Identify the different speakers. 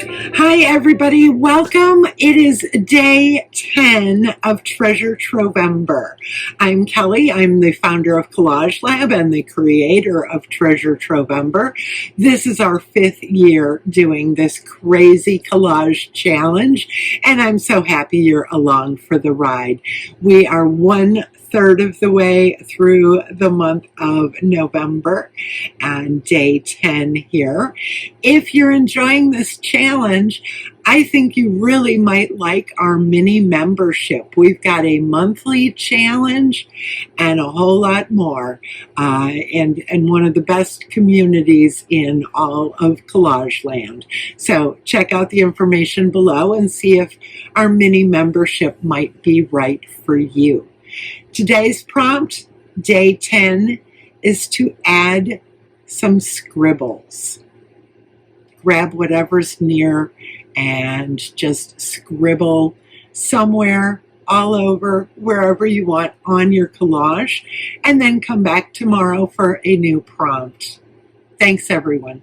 Speaker 1: Hi everybody, welcome. It is day 10 of Treasure Trovember. I'm Kelly. I'm the founder of Collage-Lab and the creator of Treasure Trovember. This is our 5th year doing this crazy collage challenge, and I'm so happy you're along for the ride. We are 1/3 of the way through the month of November and day 10 here. If you're enjoying this challenge, I think you really might like our mini membership. We've got a monthly challenge and a whole lot more, and one of the best communities in all of Collage Land. So check out the information below and see if our mini membership might be right for you. Today's prompt, day 10, is to add some scribbles. Grab whatever's near and just scribble somewhere, all over, wherever you want on your collage, and then come back tomorrow for a new prompt. Thanks, everyone.